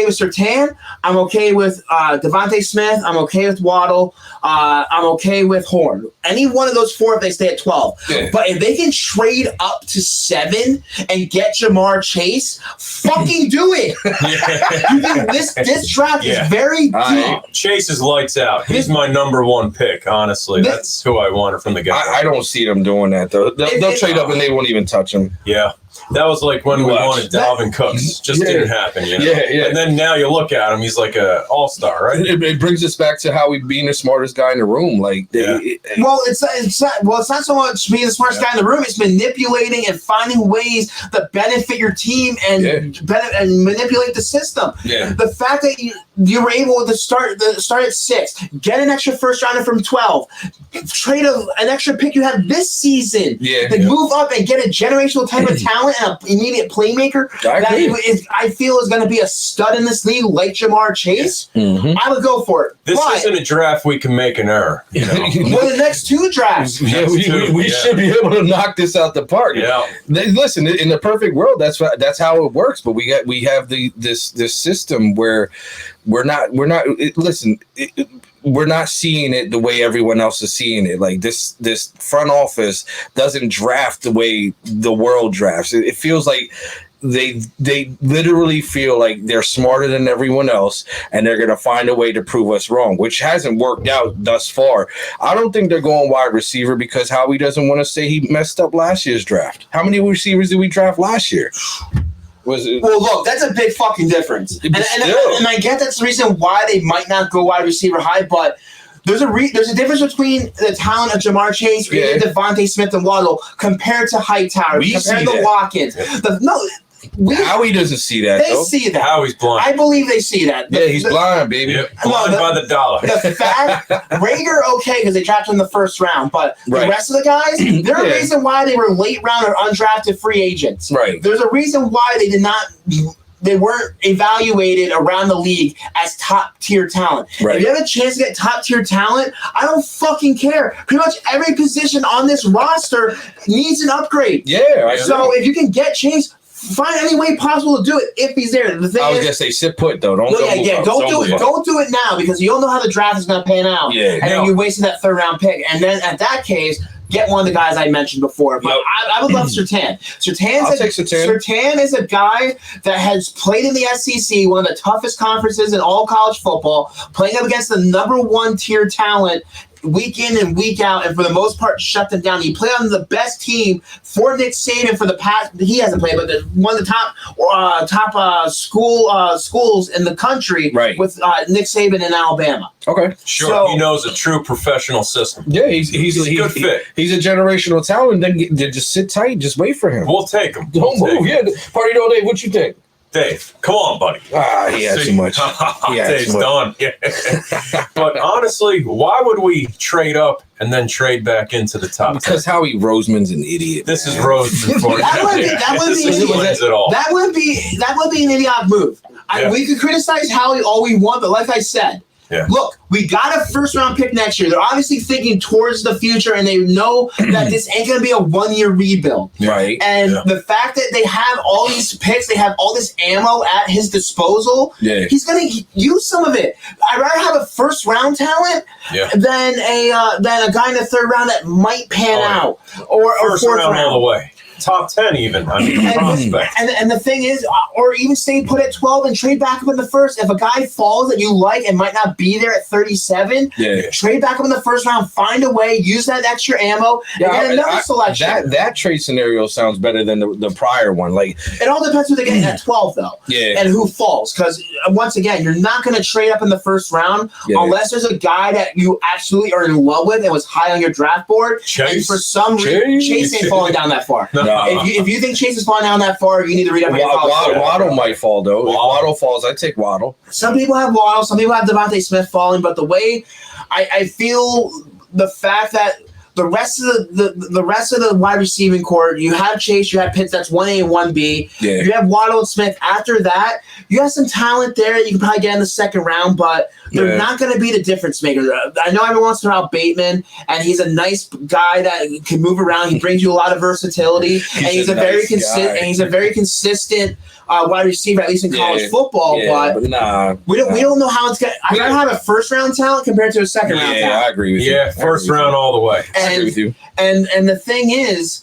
with Surtain. I'm okay with Devontae Smith. I'm okay with Waddle. I'm okay with Horn. Any one of those 4 if they stay at 12. Yeah. But if they can trade up to 7 and get Jamar Chase, fucking do it. This draft is very deep. Chase is lights out. He's my number 1 pick, honestly. That's who I wanted from the guy. I don't see them doing that, though. They'll trade up and they won't even touch him. Yeah. That was like when we wanted Dalvin Cooks. Just didn't happen, Yeah. And then now you look at him, he's like an all-star, right? It brings us back to how we being the smartest guy in the room. It's not so much being the smartest guy in the room. It's manipulating and finding ways that benefit your team and manipulate the system. Yeah. The fact that you were able to start at 6, get an extra first rounder from 12, trade an extra pick you have this season, move up and get a generational type of talent and an immediate playmaker I feel is going to be a stud in this league like Jamar Chase. I would go for it. This isn't a draft we can make an error. Well, the next 2 drafts. We should be able to knock this out the park. Yeah. Listen, in the perfect world, that's how it works. But we have this system where we're not seeing it the way everyone else is seeing it. Like this front office doesn't draft the way the world drafts. It feels like they literally feel like they're smarter than everyone else and they're going to find a way to prove us wrong, which hasn't worked out thus far. I don't think they're going wide receiver because Howie doesn't want to say he messed up last year's draft. How many receivers did we draft last year? Well, look, that's a big fucking difference. And I get that's the reason why they might not go wide receiver high, but there's a difference between the talent of Jamar Chase, Devontae Smith, and Waddle compared to Hightower, compared to Watkins. Howie doesn't see that. They see that. Howie's blind. I believe they see that. He's blind, baby. Yep. Blind by the dollar. The fact Rager, okay, because they drafted him in the first round, but the rest of the guys, there's a reason why they were late round or undrafted free agents. Right. There's a reason why they weren't evaluated around the league as top tier talent. Right. If you have a chance to get top tier talent, I don't fucking care. Pretty much every position on this roster needs an upgrade. Yeah. So if you can get Chase, find any way possible to do it if he's there. The thing I was is, gonna say sit put though. Don't don't do move it. up. Don't do it now because you don't know how the draft is going to pan out. Yeah, and then you wasted that 3rd round pick. And then at that case, get one of the guys I mentioned before. But I would love Surtain. I'll take Surtain. Surtain is a guy that has played in the SEC, one of the toughest conferences in all college football, playing up against the number 1 tier talent week in and week out, and for the most part shut them down. He played on the best team for Nick Saban for the past. He hasn't played, but one of the top schools in the country, right, with Nick Saban in Alabama. Okay, sure. So, he knows a true professional system. Yeah, he's a good fit. He's a generational talent. Then just sit tight, just wait for him. We'll take him. Don't move. Yeah, party all day. What you think? Dave, come on, buddy. He had too much. Dave's done. Yeah. But honestly, why would we trade up and then trade back into the top? Because Howie Roseman's an idiot. This is Roseman for you. That would be an idiotic move. We could criticize Howie all we want, but like I said, look, we got a 1st round pick next year. They're obviously thinking towards the future, and they know that this ain't going to be a 1-year rebuild. Right. And the fact that they have all these picks, they have all this ammo at his disposal, he's going to use some of it. I'd rather have a 1st round talent than a guy in the 3rd round that might pan out. Or 4th round all the way. Top 10 even. I mean, prospect. And the thing is, or even stay put at 12 and trade back up in the 1st. If a guy falls that you like and might not be there at 37, trade back up in the 1st round, find a way, use that extra ammo, and get another selection. That trade scenario sounds better than the prior one. Like, it all depends who they get at 12, though. And who falls. Because, once again, you're not going to trade up in the 1st round unless there's a guy that you absolutely are in love with and was high on your draft board. Chase. And for some reason, Chase ain't falling down that far. No. If you think Chase is falling down that far, you need to read up on your college. Waddle might fall, though. If Waddle falls, I'd take Waddle. Some people have Waddle. Some people have Devontae Smith falling. But the way I feel, the fact that the rest of the wide receiving core, you have Chase, you have Pitts, that's 1A and 1B. You have Waddle and Smith. After that, you have some talent there that you can probably get in the 2nd round, but they're not going to be the difference maker. I know everyone wants to talk about Bateman, and he's a nice guy that can move around. He brings you a lot of versatility, and he's a very consistent wide receiver, at least in college football. But we don't know how it's going. I'd rather have a 1st round talent compared to a 2nd round talent. I agree with you. Yeah, 1st round all the way. I agree with you. And the thing is,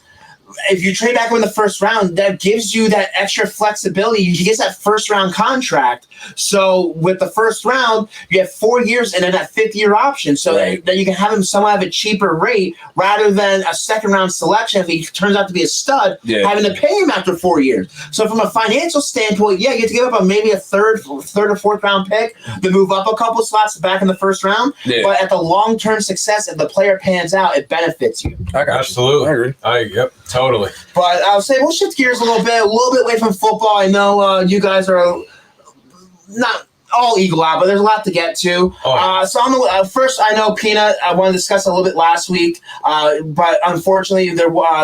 if you trade back in the 1st round, that gives you that extra flexibility. He gets that 1st round contract. So with the 1st round, you have 4 years and then that 5th year option. So that you can have him somewhat of a cheaper rate rather than a 2nd round selection if he turns out to be a stud, having to pay him after 4 years. So from a financial standpoint, you get to give up maybe a third or 4th round pick to move up a couple slots back in the 1st round. But at the long term success, if the player pans out, it benefits you. Absolutely. I agree. Totally. But I'll say we'll shift gears a little bit away from football. I know you guys are not all Eagle out, but there's a lot to get to. So on the first, I know Peanut. I want to discuss a little bit last week, but unfortunately,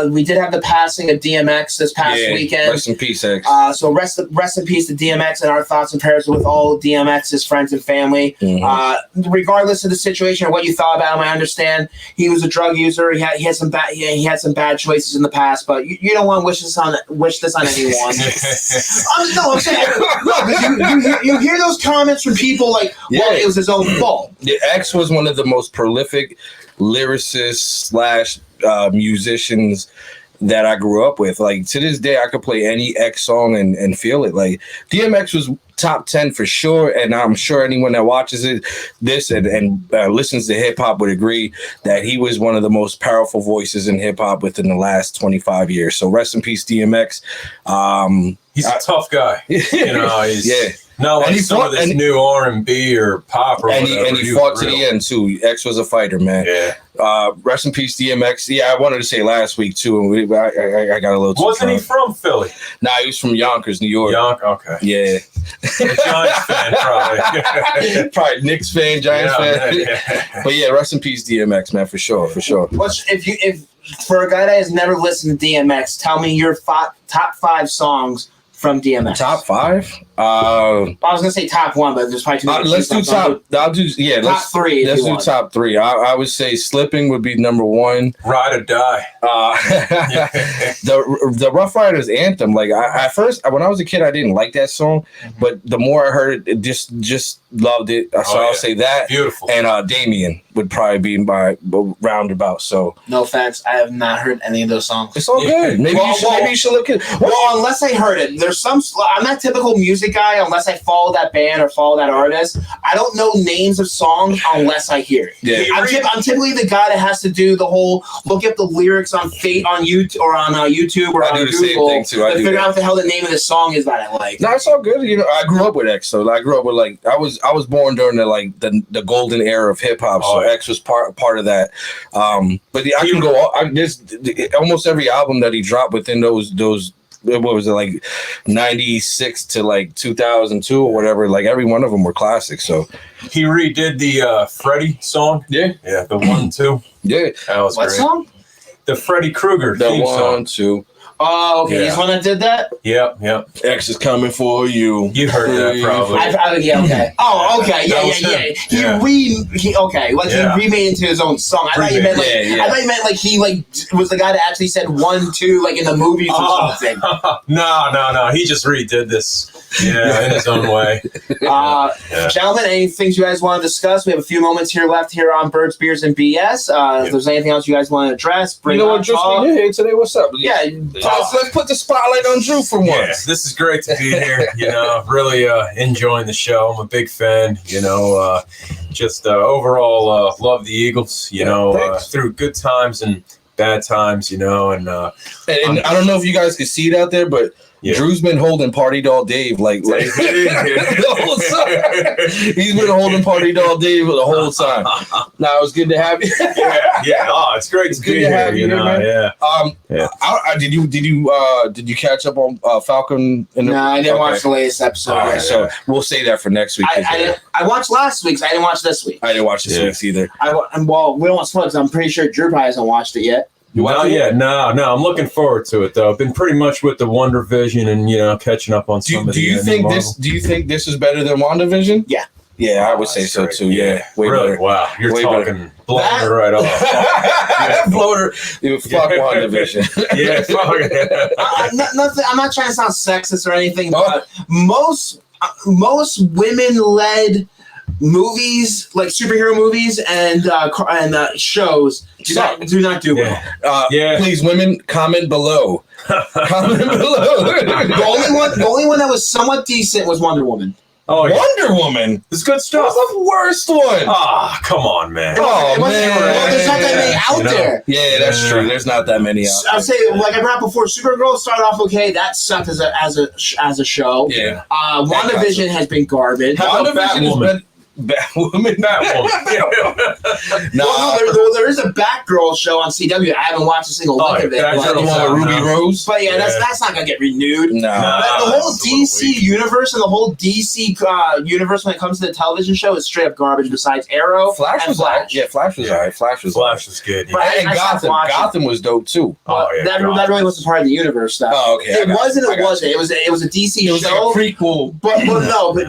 we did have the passing of DMX this past weekend. Rest in peace, X. So rest in peace to DMX, and our thoughts and prayers with all DMX's friends and family. Regardless of the situation or what you thought about him, I understand he was a drug user. He had some bad choices in the past, but you don't want to wish this on anyone. I'm saying, look, you hear those comments from people like, well, it was his own fault. X was one of the most prolific lyricists / musicians that I grew up with. Like, to this day, I could play any X song and feel it. Like, DMX was top 10 for sure, and I'm sure anyone that watches this and listens to hip-hop would agree that he was one of the most powerful voices in hip-hop within the last 25 years. So rest in peace, DMX. He's a tough guy. He's not like some of this new R&B or pop or whatever. And he fought to the end, too. X was a fighter, man. Rest in peace, DMX. Yeah, I wanted to say last week, too. And I got a little too Wasn't he from Philly? Nah, he was from Yonkers, New York. Okay. Yeah. A Giants fan, probably. Probably Knicks fan, Giants fan. But yeah, rest in peace, DMX, man, for sure. If for a guy that has never listened to DMX, tell me your top 5 songs from DMX. Top 5? I was gonna say top one, but there's probably too many. Let's do top. I'll do top three. Let's do top three. I would say Slipping would be number one. Ride or Die. The Rough Riders anthem. Like at first, when I was a kid, I didn't like that song, but the more I heard it, just loved it. So I'll say that. Beautiful. And Damien would probably be my roundabout. So no offense, I have not heard any of those songs. It's all good. Maybe you should look at. Well, unless I heard it, there's some. I'm not typical music guy unless I follow that band or follow that artist. I don't know names of songs unless I hear it. Yeah. I'm typically the guy that has to do the whole look up the lyrics on Fate on YouTube or on YouTube or on Google to figure out what the hell the name of the song is that I like. No, it's all good. You know, I grew up with X, so I grew up with I was born during the golden era of hip hop, so X was part of that. But I can go. There's almost every album that he dropped within those. What was it, like 96 to like 2002 or whatever? Like every one of them were classics. So he redid the Freddie song. Yeah, the 1 2. Yeah, that was what great. Song? The Freddy Krueger the theme 1 2. Oh, okay. He's the one that did that? Yep. X is coming for you. You heard that probably. Yeah, okay. Oh, okay. Yeah. He remade into his own song. I thought you meant I thought you meant like he was the guy that actually said 1 2 like in the movies or something. No. He just redid this. Yeah, in his own way. Gentlemen, any things you guys want to discuss? We have a few moments left here on Birds, Beers, and BS. If there's anything else you guys want to address, bring what, Drew? You're here today. What's up? Yeah. Let's put the spotlight on Drew for once. Yeah, this is great to be here. Really enjoying the show. I'm a big fan. Overall love the Eagles. Through good times and bad times. And I don't know if you guys can see it out there, but. Yeah. Drew's been holding Party Doll Dave the whole time. He's been holding Party Doll Dave the whole time. Now it's good to have you. yeah. Oh, it's great to be here. Have you, man. Did you catch up on Falcon? No, I didn't watch the latest episode. All right, so we'll say that for next week. I watched last week's. I didn't watch this week. I didn't watch this week's either. We don't want to spoil because I'm pretty sure Drew probably hasn't watched it yet. No, I'm looking forward to it though. I've been pretty much with the Wonder Vision and catching up on some of the. Do you think this is better than WandaVision? Yeah, I would say so too. Yeah, way better. Wow, you're talking blowing her right off. Blowing her. Fuck WandaVision. Yeah, fuck it. I'm not trying to sound sexist or anything, but most women-led movies, like superhero movies and shows, do not do well. Please, women, comment below. Comment below. The only one that was somewhat decent was Wonder Woman. Oh, yeah. Wonder Woman. It's good stuff. That's the worst one. Come on, man. Oh, man. There's not that many out there. Yeah, that's true. There's not that many out there. I'll say, like I brought up before, Supergirl started off okay. That sucked as a show. Yeah. WandaVision has been garbage. WandaVision has been... Batwoman. There is a Batgirl show on CW. I haven't watched a single lick of it. The one with Ruby Rose. But that's not gonna get renewed. No. The whole DC universe and the whole DC universe when it comes to the television show is straight up garbage. Besides Arrow, Flash was alright. Yeah, Flash was alright. Flash was good. Yeah. And Gotham was dope too. That really wasn't part of the universe though. Oh, okay. It wasn't. It was a DC show. Like a prequel. But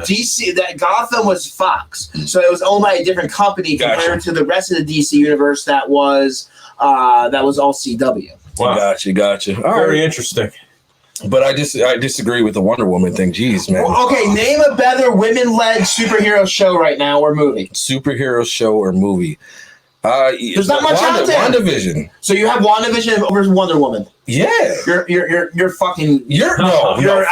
DC that Gotham was Fox. So it was owned by a different company compared to the rest of the DC universe that was all CW. Wow. Gotcha. Very interesting. But I disagree with the Wonder Woman thing. Jeez, man. Well, okay, name a better women-led superhero show right now or movie. Superhero show or movie. There's not much out there. WandaVision. So you have WandaVision over Wonder Woman. Yeah. You're fucking. You're out of your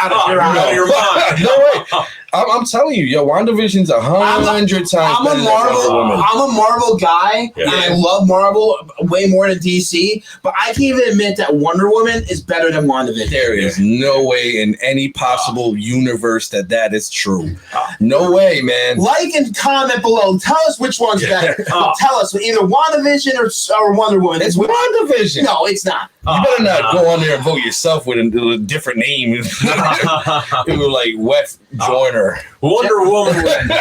mind. No way. I'm telling you, WandaVision's 100 times better than Wonder Woman. I'm a Marvel guy, and I love Marvel way more than DC. But I can't even admit that Wonder Woman is better than WandaVision. There is no way in any possible universe that is true. No way, man. Like and comment below. Tell us which one's better. Tell us either WandaVision or Wonder Woman. It's WandaVision. No, it's not. You better not go on there and vote yourself with a different name. It was like Wet Joyner rare. Wonder Woman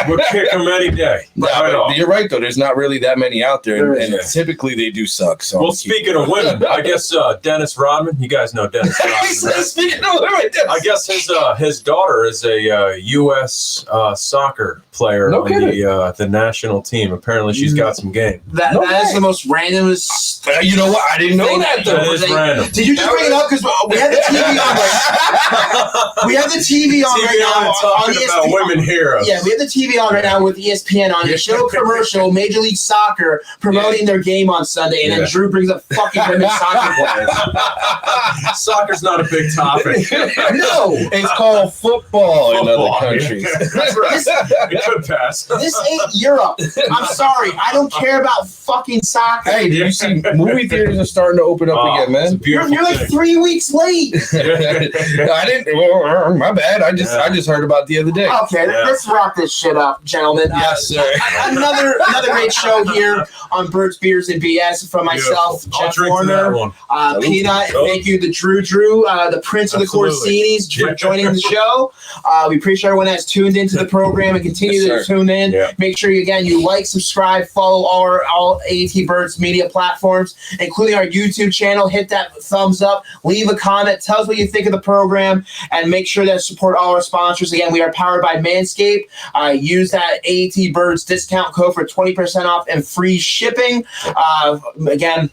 would kick them any day. You're right, though. There's not really that many out there, and typically they do suck. So well, speaking of women, I guess Dennis Rodman. You guys know Dennis Rodman. Speaking of women, I guess his daughter is a U.S. soccer player on the national team. Apparently, she's got some game. That is the most randomest. You know what? I didn't know that. Though. That is random. Did you just bring it up because we have the TV on right? We have the TV on right now on talking about ESPN. women heroes. Yeah, we have the TV on right now with ESPN on a show commercial, Major League Soccer promoting their game on Sunday, and then Drew brings up fucking women soccer players. Soccer's not a big topic. No, it's called football in other countries. That's right. It could pass. This ain't Europe. I'm sorry. I don't care about fucking soccer. Hey, did you see movie theaters are starting to open up again, man? You're like 3 weeks late. I didn't. Well, my bad. I just heard about the other day. Okay, let's wrap this shit up, gentlemen. Yes, sir. Another great show here on Birds, Beers, and BS from myself, Jeff Warner, Peanut. Thank you to Drew, the Prince of the Corsinis, for joining the show. We appreciate everyone that's tuned into the program and continue to tune in. Yeah. Make sure you like, subscribe, follow all AT Birds media platforms, including our YouTube channel. Hit that thumbs up, leave a comment, tell us what you think of the program, and make sure that support all our sponsors. Again, we are powered by Manscape. Use that AT Birds discount code for 20% off and free shipping. Again,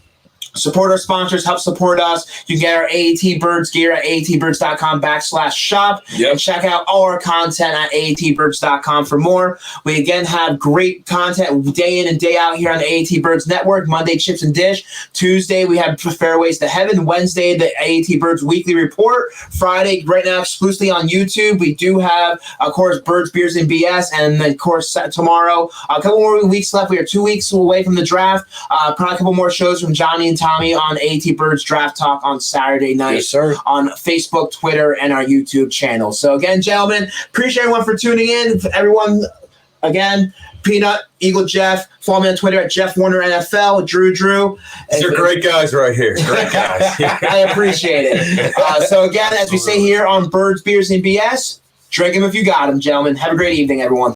support our sponsors, help support us. You can get our AAT Birds gear at aatbirds.com/shop. And check out all our content at aatbirds.com for more. We again have great content day in and day out here on the AAT Birds Network. Monday, Chips and Dish. Tuesday, we have Fairways to Heaven. Wednesday, the AAT Birds Weekly Report. Friday, right now, exclusively on YouTube. We do have, of course, Birds, Beers, and BS. And then, of course, tomorrow, a couple more weeks left. We are 2 weeks away from the draft. Probably a couple more shows from Johnny and Tommy on AT Birds Draft Talk on Saturday night on Facebook, Twitter, and our YouTube channel. So again, gentlemen, appreciate everyone for tuning in. Everyone, again, Peanut, Eagle Jeff, follow me on Twitter at Jeff Warner NFL, Drew. These are great guys right here. Great guys. I appreciate it. So again, as we say here on Birds, Beers, and BS, drink them if you got them, gentlemen. Have a great evening, everyone.